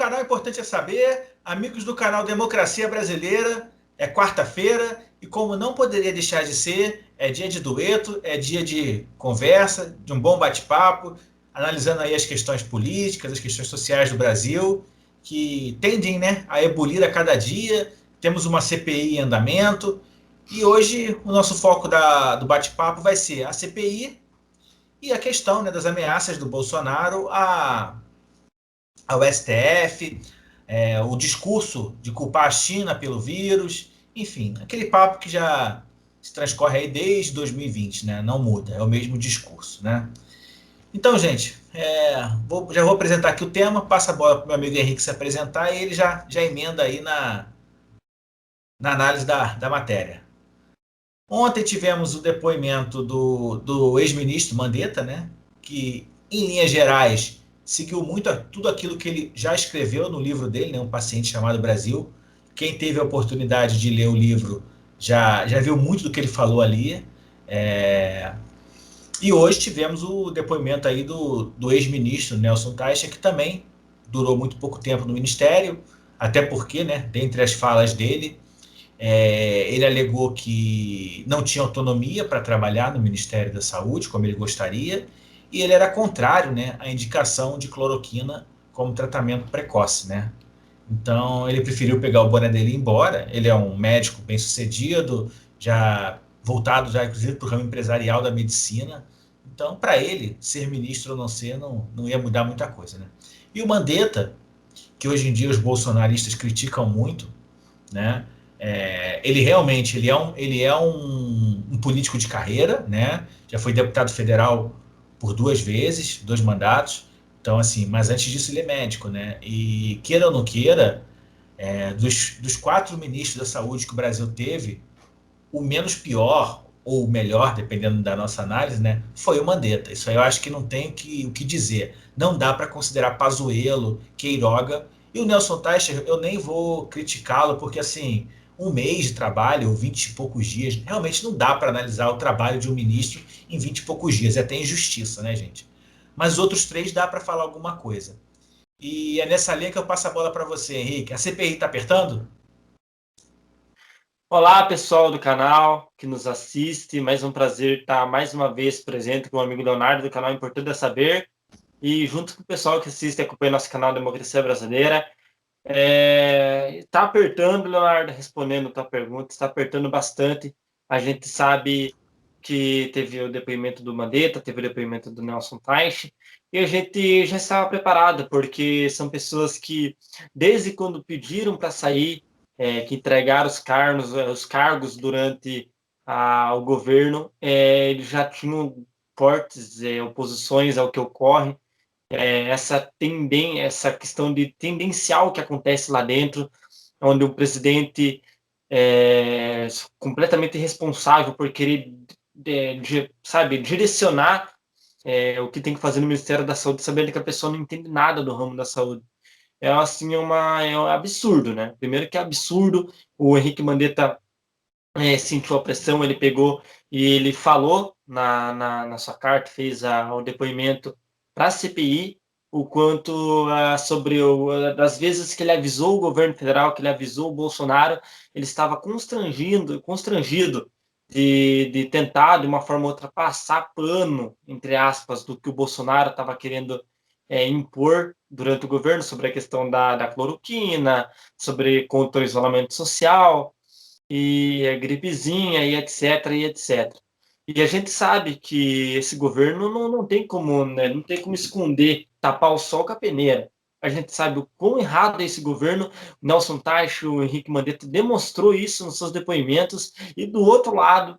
canal Importante é Saber, amigos do canal Democracia Brasileira, é quarta-feira e como não poderia deixar de ser, é dia de dueto, é dia de conversa, de um bom bate-papo, analisando aí as questões políticas, as questões sociais do Brasil, que tendem, né, a ebulir a cada dia. Temos uma CPI em andamento e hoje o nosso foco do bate-papo vai ser a CPI e a questão, né, das ameaças do Bolsonaro ao STF, o discurso de culpar a China pelo vírus, enfim, aquele papo que já se transcorre aí desde 2020, né? Não muda, é o mesmo discurso, né? Então, gente, já vou apresentar aqui o tema, passa a bola para o meu amigo Henrique se apresentar e ele já emenda aí na análise da matéria. Ontem tivemos o depoimento do ex-ministro Mandetta, né? Que, em linhas gerais, seguiu muito tudo aquilo que ele já escreveu no livro dele, né, Um Paciente Chamado Brasil. Quem teve a oportunidade de ler o livro já viu muito do que ele falou ali. É... E hoje tivemos o depoimento aí do ex-ministro Nelson Taixa, que também durou muito pouco tempo no ministério, até porque, né, dentre as falas dele, ele alegou que não tinha autonomia para trabalhar no Ministério da Saúde, como ele gostaria, e ele era contrário, né, à indicação de cloroquina como tratamento precoce, né? Então ele preferiu pegar o boné dele e ir embora. Ele é um médico bem-sucedido, já voltado já inclusive para o ramo empresarial da medicina. Então, para ele, ser ministro ou não ser, não ia mudar muita coisa, né? E o Mandetta, que hoje em dia os bolsonaristas criticam muito, né? Ele realmente ele é um político de carreira, né? Já foi deputado federal por 2 vezes, 2 mandatos. Então, assim, mas antes disso ele é médico, né? E queira ou não queira, dos 4 ministros da saúde que o Brasil teve, o menos pior ou o melhor, dependendo da nossa análise, né, foi o Mandetta. Isso aí eu acho que não tem o que dizer. Não dá para considerar Pazuello, Queiroga e o Nelson Taixa. Eu nem vou criticá-lo porque assim, um mês de trabalho, 20 e poucos dias, realmente não dá para analisar o trabalho de um ministro em 20 e poucos dias. É até injustiça, né, gente? Mas os outros 3 dá para falar alguma coisa. E é nessa linha que eu passo a bola para você, Henrique. A CPI está apertando? Olá, pessoal do canal que nos assiste. Mais um prazer estar mais uma vez presente com o amigo Leonardo do canal Importante é Saber e junto com o pessoal que assiste e acompanha nosso canal Democracia Brasileira. Está apertando, Leonardo, respondendo a tua pergunta, está apertando bastante. A gente sabe que teve o depoimento do Mandetta, teve o depoimento do Nelson Teich, e a gente já estava preparado, porque são pessoas que, desde quando pediram para sair, que entregaram os cargos durante o governo, eles já tinham fortes oposições ao que ocorre, essa questão de tendencial que acontece lá dentro, onde o presidente é completamente responsável por querer, sabe, direcionar o que tem que fazer no Ministério da Saúde, sabendo que a pessoa não entende nada do ramo da saúde. É assim, é um absurdo, né? Primeiro que é absurdo, o Henrique Mandetta sentiu a pressão, ele pegou e ele falou na sua carta, fez o depoimento para a CPI, o quanto das vezes que ele avisou o governo federal, que ele avisou o Bolsonaro, ele estava constrangido de tentar, de uma forma ou outra, passar pano, entre aspas, do que o Bolsonaro estava querendo impor durante o governo sobre a questão da cloroquina, sobre contra o isolamento social, e a gripezinha, e etc, e etc. E a gente sabe que esse governo não tem como, né, não tem como esconder, tapar o sol com a peneira. A gente sabe o quão errado é esse governo. O Nelson Teich, o Henrique Mandetta demonstrou isso nos seus depoimentos. E do outro lado,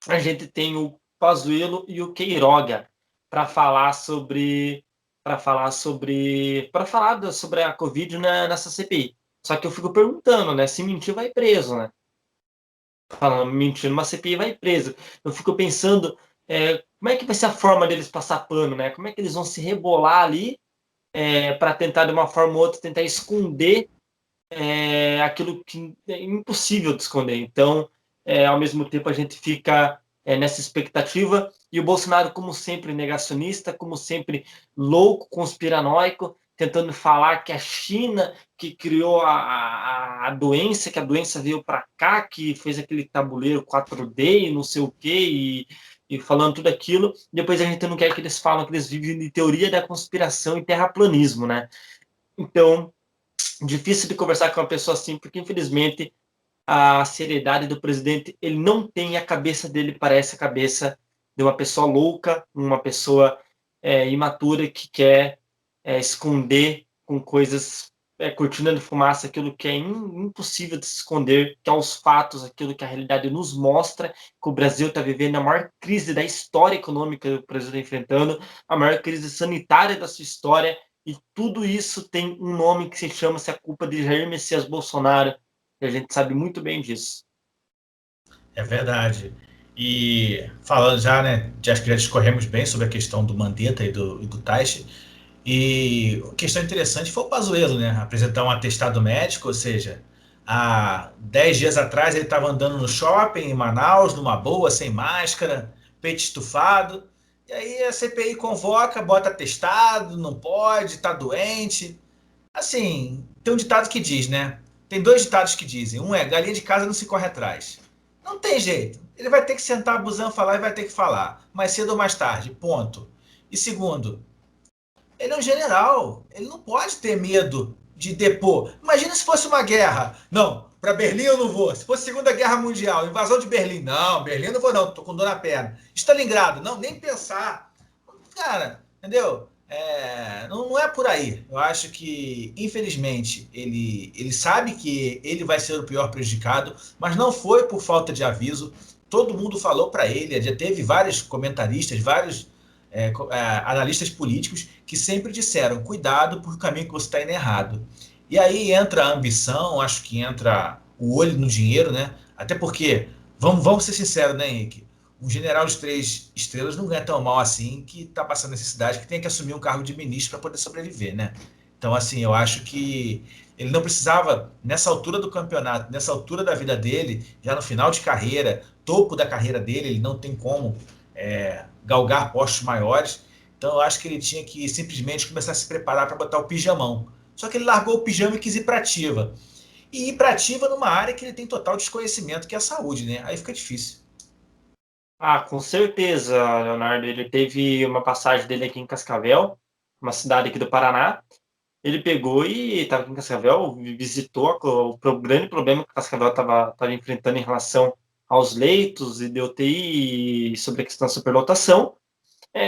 a gente tem o Pazuello e o Queiroga para falar sobre a Covid nessa CPI. Só que eu fico perguntando, né? Se mentir, vai preso, né? Falando, mentindo, uma CPI vai preso. Eu fico pensando, como é que vai ser a forma deles passar pano, né? Como é que eles vão se rebolar ali para tentar, de uma forma ou outra, tentar esconder aquilo que é impossível de esconder. Então, ao mesmo tempo, a gente fica nessa expectativa, e o Bolsonaro, como sempre, negacionista, como sempre, louco, conspiranoico, tentando falar que a China que criou a doença, que a doença veio para cá, que fez aquele tabuleiro 4D e não sei o quê, e falando tudo aquilo. Depois a gente não quer que eles falam que eles vivem de teoria da conspiração e terraplanismo, né? Então, difícil de conversar com uma pessoa assim, porque infelizmente a seriedade do presidente, ele não tem, a cabeça dele parece a cabeça de uma pessoa louca, uma pessoa imatura que quer esconder com coisas, cortina de fumaça, aquilo que é impossível de se esconder, que é os fatos, aquilo que a realidade nos mostra, que o Brasil está vivendo a maior crise da história econômica que o Brasil está enfrentando, a maior crise sanitária da sua história, e tudo isso tem um nome que se chama-se a culpa de Jair Messias Bolsonaro, e a gente sabe muito bem disso. É verdade. E falando já, né, acho que já discorremos bem sobre a questão do Mandetta e do Taishi. E a questão interessante foi o Pazuello, né, apresentar um atestado médico, ou seja, há 10 dias atrás ele estava andando no shopping em Manaus, numa boa, sem máscara, peito estufado. E aí a CPI convoca, bota atestado, não pode, tá doente. Assim, tem um ditado que diz, né? Tem dois ditados que dizem. Um é, galinha de casa não se corre atrás. Não tem jeito. Ele vai ter que sentar a busão, falar e vai ter que falar. Mais cedo ou mais tarde, ponto. E segundo, ele é um general. Ele não pode ter medo de depor. Imagina se fosse uma guerra. Não, para Berlim eu não vou. Se fosse Segunda Guerra Mundial, invasão de Berlim. Não, Berlim eu não vou não, tô com dor na perna. Stalingrado, não, nem pensar. Cara, entendeu? Não é por aí. Eu acho que, infelizmente, ele sabe que ele vai ser o pior prejudicado, mas não foi por falta de aviso. Todo mundo falou para ele. Já teve vários comentaristas, vários analistas políticos que sempre disseram: cuidado, porque o caminho que você está indo é errado. E aí entra a ambição, acho que entra o olho no dinheiro, né? Até porque, vamos ser sinceros, né, Henrique? Um general de 3 estrelas não ganha tão mal assim, que está passando necessidade, que tem que assumir um cargo de ministro para poder sobreviver, né? Então, assim, eu acho que ele não precisava, nessa altura do campeonato, nessa altura da vida dele, já no final de carreira, topo da carreira dele, ele não tem como galgar postos maiores. Então, eu acho que ele tinha que simplesmente começar a se preparar para botar o pijamão. Só que ele largou o pijama e quis ir para ativa. E ir para ativa numa área que ele tem total desconhecimento, que é a saúde, né? Aí fica difícil. Ah, com certeza, Leonardo. Ele teve uma passagem dele aqui em Cascavel, uma cidade aqui do Paraná. Ele pegou e estava aqui em Cascavel, visitou o grande problema que Cascavel estava enfrentando em relação aos leitos e de UTI e sobre a questão da superlotação.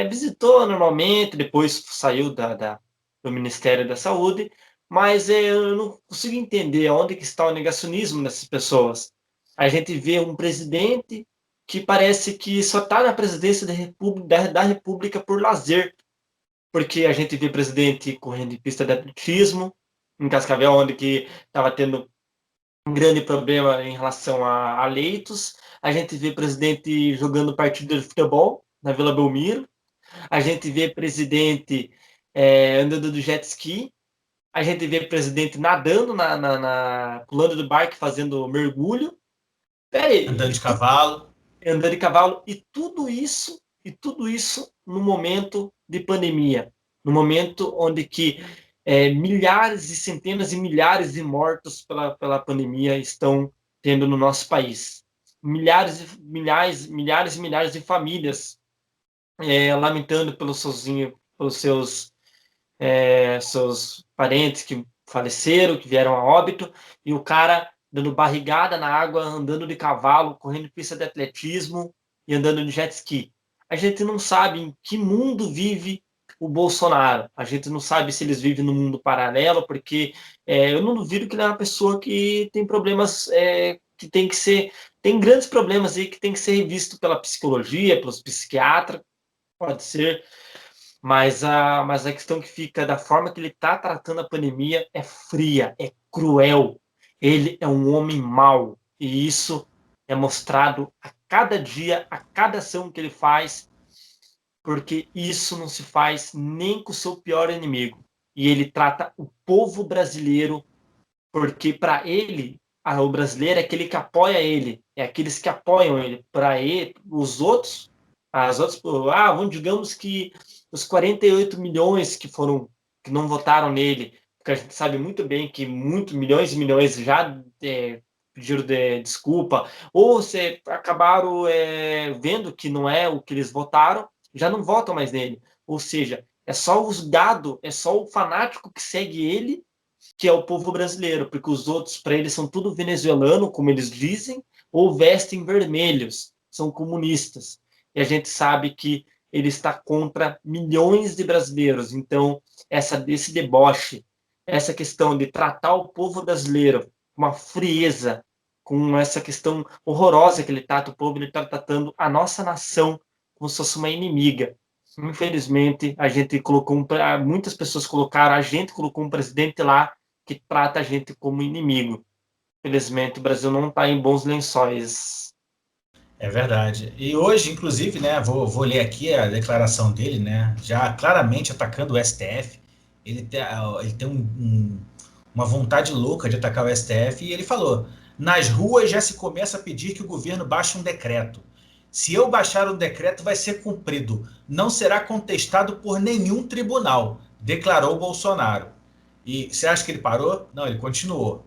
Visitou normalmente, depois saiu do Ministério da Saúde, mas eu não consigo entender onde que está o negacionismo dessas pessoas. A gente vê um presidente que parece que só está na presidência da República por lazer, porque a gente vê presidente correndo em pista de atletismo, em Cascavel, onde que estava tendo um grande problema em relação a leitos, a gente vê presidente jogando partida de futebol na Vila Belmiro, a gente vê presidente andando do jet ski, a gente vê presidente nadando, pulando do barco, fazendo mergulho. Andando Peraí, de cavalo. andando de cavalo, e tudo isso no momento de pandemia, no momento onde que milhares e centenas e milhares de mortos pela pandemia estão tendo no nosso país. Milhares e milhares de famílias lamentando pelos seus parentes que faleceram, que vieram a óbito, e o cara dando barrigada na água, andando de cavalo, correndo pista de atletismo e andando de jet ski. A gente não sabe em que mundo vive o Bolsonaro. A gente não sabe se eles vivem num mundo paralelo, porque eu não duvido que ele é uma pessoa que tem problemas que tem grandes problemas aí que tem que ser revisto pela psicologia, pelos psiquiatras, pode ser, mas a questão que fica da forma que ele está tratando a pandemia é fria, é cruel. Ele é um homem mau. E isso é mostrado a cada dia, a cada ação que ele faz, porque isso não se faz nem com o seu pior inimigo. E ele trata o povo brasileiro, porque para ele, o brasileiro é aquele que apoia ele, é aqueles que apoiam ele. Para ele, os outros, digamos que os 48 milhões que foram que não votaram nele, porque a gente sabe muito bem que milhões e milhões já pediram desculpa, ou se acabaram vendo que não é o que eles votaram, já não votam mais nele. Ou seja, é só os gado, é só o fanático que segue ele, que é o povo brasileiro, porque os outros, para eles, são tudo venezuelano, como eles dizem, ou vestem vermelhos, são comunistas. E a gente sabe que ele está contra milhões de brasileiros. Então, esse deboche, essa questão de tratar o povo brasileiro com uma frieza, com essa questão horrorosa que ele trata o povo, ele está tratando a nossa nação como se fosse uma inimiga. Infelizmente, a gente colocou muitas pessoas colocaram, a gente colocou um presidente lá que trata a gente como inimigo. Infelizmente, o Brasil não está em bons lençóis. É verdade. E hoje, inclusive, né, vou ler aqui a declaração dele, né, já claramente atacando o STF. Ele tem uma vontade louca de atacar o STF e ele falou: nas ruas já se começa a pedir que o governo baixe um decreto. Se eu baixar um decreto, vai ser cumprido. Não será contestado por nenhum tribunal, declarou Bolsonaro. E você acha que ele parou? Não, ele continuou.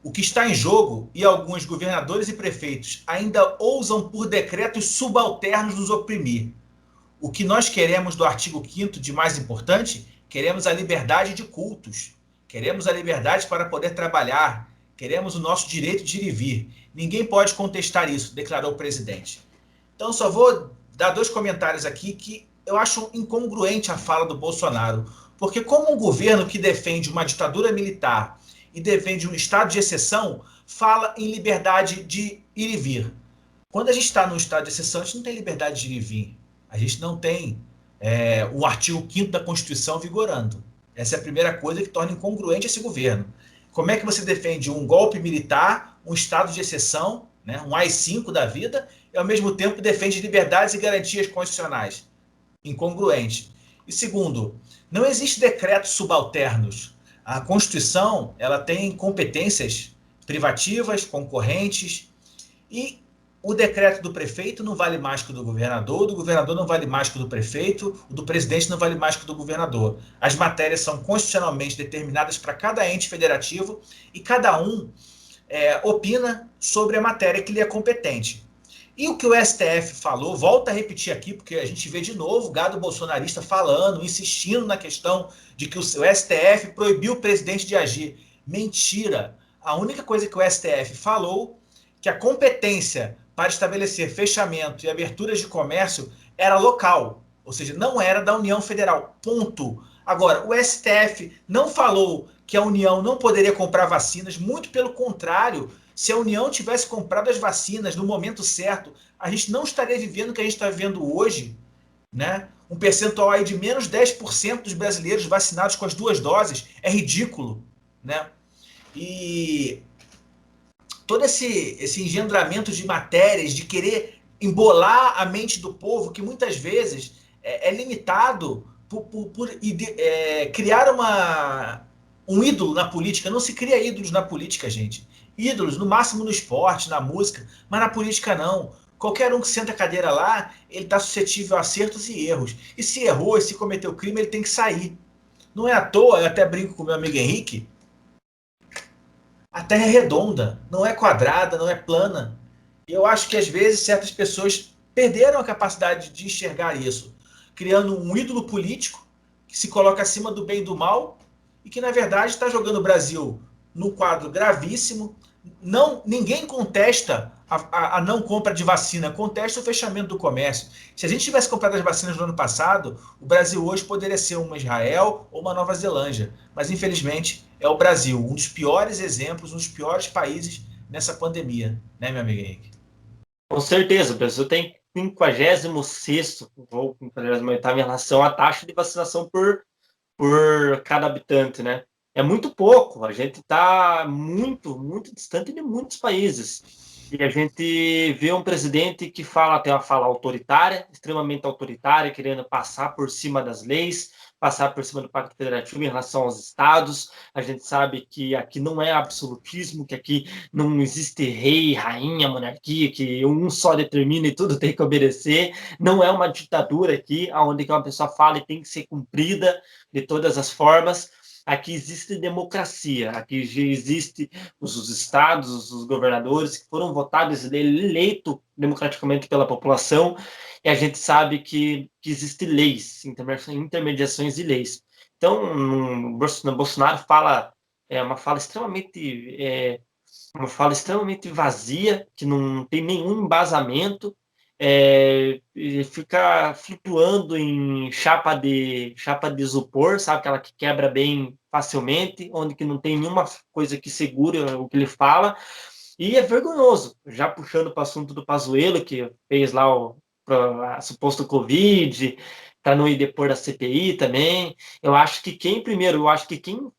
O que está em jogo, e alguns governadores e prefeitos ainda ousam por decretos subalternos nos oprimir. O que nós queremos do artigo 5º de mais importante? Queremos a liberdade de cultos. Queremos a liberdade para poder trabalhar. Queremos o nosso direito de ir e vir. Ninguém pode contestar isso, declarou o presidente. Então só vou dar 2 comentários aqui que eu acho incongruente a fala do Bolsonaro. Porque como um governo que defende uma ditadura militar e defende um estado de exceção, fala em liberdade de ir e vir. Quando a gente está num estado de exceção, a gente não tem liberdade de ir e vir. A gente não tem o artigo 5º da Constituição vigorando. Essa é a primeira coisa que torna incongruente esse governo. Como é que você defende um golpe militar, um estado de exceção, né, um AI-5 da vida, e ao mesmo tempo defende liberdades e garantias constitucionais? Incongruente. E segundo, não existe decretos subalternos. A Constituição ela tem competências privativas, concorrentes, e o decreto do prefeito não vale mais que o do governador não vale mais que o do prefeito, o do presidente não vale mais que o do governador. As matérias são constitucionalmente determinadas para cada ente federativo e cada um opina sobre a matéria que lhe é competente. E o que o STF falou, volta a repetir aqui, porque a gente vê de novo o gado bolsonarista falando, insistindo na questão de que o STF proibiu o presidente de agir. Mentira! A única coisa que o STF falou que a competência para estabelecer fechamento e aberturas de comércio era local, ou seja, não era da União Federal. Ponto. Agora, o STF não falou que a União não poderia comprar vacinas, muito pelo contrário. Se a União tivesse comprado as vacinas no momento certo, a gente não estaria vivendo o que a gente está vivendo hoje, né? Um percentual aí de menos 10% dos brasileiros vacinados com as 2 doses é ridículo, né? E todo esse engendramento de matérias, de querer embolar a mente do povo, que muitas vezes é limitado por criar um ídolo na política. Não se cria ídolos na política, gente. Ídolos, no máximo no esporte, na música, mas na política não. Qualquer um que senta a cadeira lá, ele está suscetível a acertos e erros. E se errou, e se cometeu crime, ele tem que sair. Não é à toa, eu até brinco com meu amigo Henrique, a Terra é redonda, não é quadrada, não é plana. E eu acho que às vezes certas pessoas perderam a capacidade de enxergar isso, criando um ídolo político que se coloca acima do bem e do mal e que na verdade está jogando o Brasil num quadro gravíssimo. Ninguém contesta a não compra de vacina, contesta o fechamento do comércio. Se a gente tivesse comprado as vacinas no ano passado, o Brasil hoje poderia ser uma Israel ou uma Nova Zelândia. Mas infelizmente é o Brasil, um dos piores exemplos, um dos piores países nessa pandemia, né, meu amigo Henrique? Com certeza, o Brasil tem 56º ou 58º em relação à taxa de vacinação por cada habitante, né? É muito pouco, a gente está muito, muito distante de muitos países. E a gente vê um presidente que tem uma fala autoritária, extremamente autoritária, querendo passar por cima das leis, passar por cima do Pacto Federativo em relação aos estados. A gente sabe que aqui não é absolutismo, que aqui não existe rei, rainha, monarquia, que um só determina e tudo tem que obedecer. Não é uma ditadura aqui, onde uma pessoa fala e tem que ser cumprida de todas as formas. Aqui existe democracia, aqui já existe os estados, os governadores que foram votados e eleitos democraticamente pela população, e a gente sabe que existem leis, intermediações e leis. Então, no Bolsonaro fala, uma fala extremamente vazia, que não tem nenhum embasamento, e fica flutuando em chapa de isopor, sabe? Aquela que quebra bem facilmente, onde que não tem nenhuma coisa que segure o que ele fala, e é vergonhoso. Já puxando para o assunto do Pazuello, que fez lá o suposto Covid, para não ir depor da CPI também. Eu acho que quem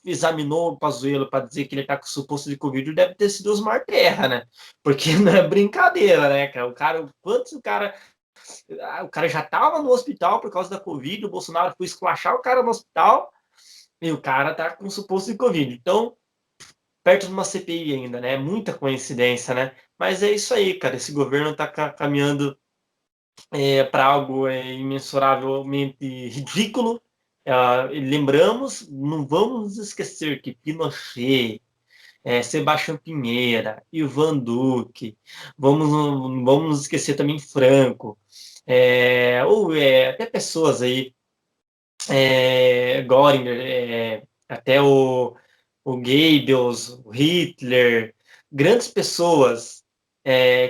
examinou o Pazuello para dizer que ele está com suposto de Covid deve ter sido Osmar Terra, né? Porque não é brincadeira, né, cara? O cara já estava no hospital por causa da Covid, o Bolsonaro foi esculachar o cara no hospital e o cara tá com suposto de Covid. Então, perto de uma CPI ainda, né? É muita coincidência, né? Mas é isso aí, cara. Esse governo está caminhando para algo imensuravelmente ridículo. Lembramos, não vamos esquecer que Pinochet, Sebastião Pinheira, Ivan Duque, vamos esquecer também Franco, até pessoas aí, Göring, até o Goebbels, o Hitler, grandes pessoas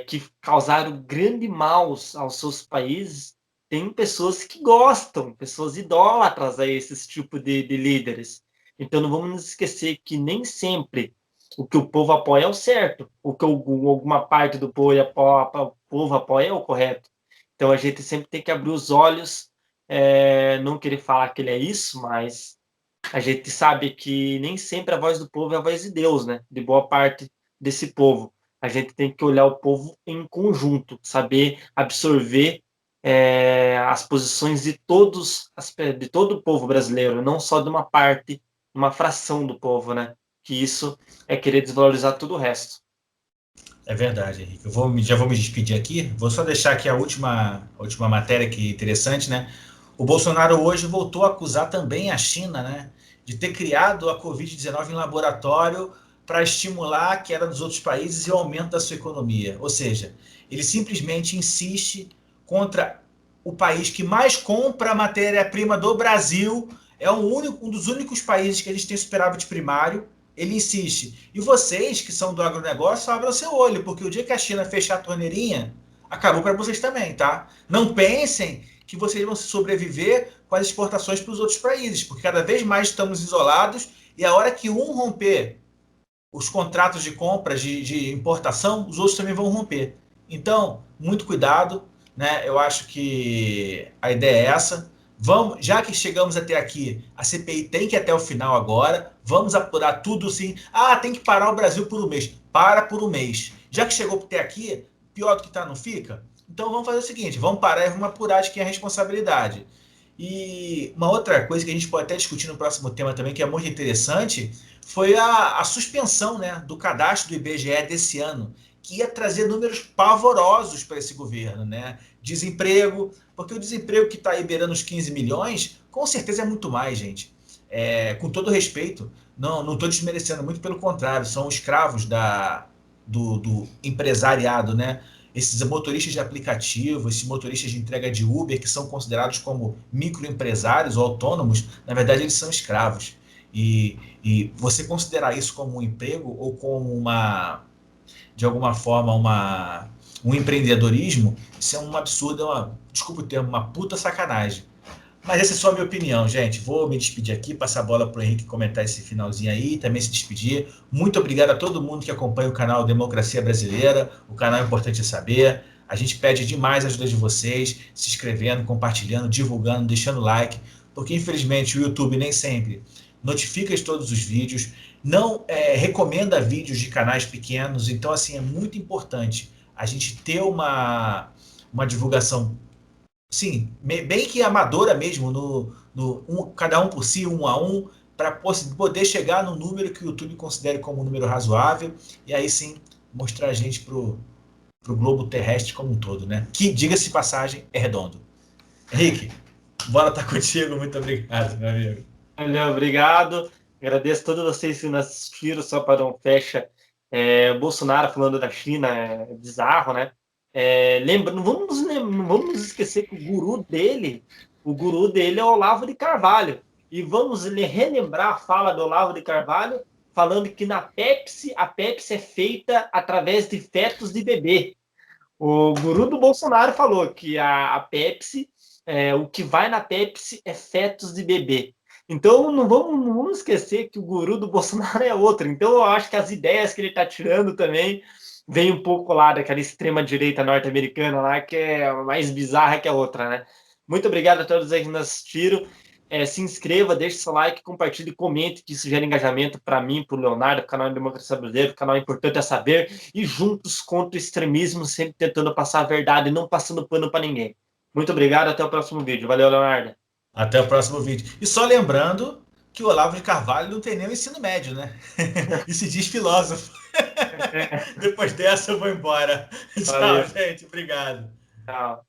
que causaram grande mal aos seus países. Tem pessoas que gostam, pessoas idólatras a esses tipos de líderes. Então não vamos nos esquecer que nem sempre o que o povo apoia é o certo, o que alguma parte do povo apoia é o correto. Então a gente sempre tem que abrir os olhos, não querer falar que ele é isso, mas a gente sabe que nem sempre a voz do povo é a voz de Deus, né? De boa parte desse povo. A gente tem que olhar o povo em conjunto, saber absorver as posições de de todo o povo brasileiro, não só de uma parte, uma fração do povo, né? Que isso é querer desvalorizar todo o resto. É verdade, Henrique. Já vou me despedir aqui. Vou só deixar aqui a última matéria que é interessante, né? O Bolsonaro hoje voltou a acusar também a China, né, de ter criado a Covid-19 em laboratório para estimular a queda dos outros países e o aumento da sua economia. Ou seja, ele simplesmente insiste contra o país que mais compra matéria-prima do Brasil. É um dos únicos países que eles têm superávit primário. Ele insiste. E vocês, que são do agronegócio, abram seu olho, porque o dia que a China fechar a torneirinha, acabou para vocês também, tá? Não pensem que vocês vão sobreviver com as exportações para os outros países, porque cada vez mais estamos isolados e a hora que um romper os contratos de compras de importação, os outros também vão romper. Então, muito cuidado, né? Eu acho que a ideia é essa. Vamos, já que chegamos até aqui, a CPI tem que ir até o final agora. Vamos apurar tudo sim. Ah, tem que parar o Brasil por um mês. Para por um mês. Já que chegou até aqui, pior do que tá, não fica? Então vamos fazer o seguinte: vamos parar e vamos apurar de quem é a responsabilidade. E uma outra coisa que a gente pode até discutir no próximo tema também, que é muito interessante, foi a suspensão, né, do cadastro do IBGE desse ano, que ia trazer números pavorosos para esse governo, né? Desemprego, porque o desemprego que está aí beirando os 15 milhões, com certeza é muito mais, gente. Com todo respeito, não estou desmerecendo, muito pelo contrário, são escravos do empresariado, né? Esses motoristas de aplicativo, esses motoristas de entrega de Uber, que são considerados como microempresários ou autônomos, na verdade eles são escravos. E você considerar isso como um emprego ou como de alguma forma, um empreendedorismo, isso é um absurdo, desculpa o termo, uma puta sacanagem. Mas essa é só a minha opinião, gente. Vou me despedir aqui, passar a bola para o Henrique comentar esse finalzinho aí, também se despedir. Muito obrigado a todo mundo que acompanha o canal Democracia Brasileira, o canal é Importante Saber. A gente pede demais a ajuda de vocês, se inscrevendo, compartilhando, divulgando, deixando like, porque infelizmente o YouTube nem sempre notifica de todos os vídeos, não recomenda vídeos de canais pequenos, então assim, é muito importante a gente ter uma divulgação, sim, bem que amadora mesmo cada um por si, um a um, para poder chegar no número que o YouTube considere como um número razoável, e aí sim mostrar a gente para o globo terrestre como um todo, né? Que, diga-se de passagem, é redondo. Henrique, bola tá contigo, muito obrigado, meu amigo. Valeu, obrigado. Agradeço a todos vocês que nos assistiram, só para um fecha. Bolsonaro falando da China é bizarro, né? Lembra, não vamos nos esquecer que o guru dele é o Olavo de Carvalho. E vamos relembrar a fala do Olavo de Carvalho, falando que na Pepsi, a Pepsi é feita através de fetos de bebê. O guru do Bolsonaro falou que a Pepsi, o que vai na Pepsi é fetos de bebê. Então não vamos esquecer que o guru do Bolsonaro é outro. Então eu acho que as ideias que ele está tirando também vem um pouco lá daquela extrema direita norte-americana lá, que é mais bizarra que a outra, né? Muito obrigado a todos aí que nos assistiram. Se inscreva, deixe seu like, compartilhe, comente, que isso gera engajamento para mim, para o Leonardo, para o canal Democracia Brasileira, o canal Importante é Saber, e juntos contra o extremismo, sempre tentando passar a verdade e não passando pano para ninguém. Muito obrigado, até o próximo vídeo. Valeu, Leonardo. Até o próximo vídeo. E só lembrando que o Olavo de Carvalho não tem nem o ensino médio, né? E se diz filósofo. Depois dessa eu vou embora. Tchau, Valeu. gente. Obrigado. Tchau.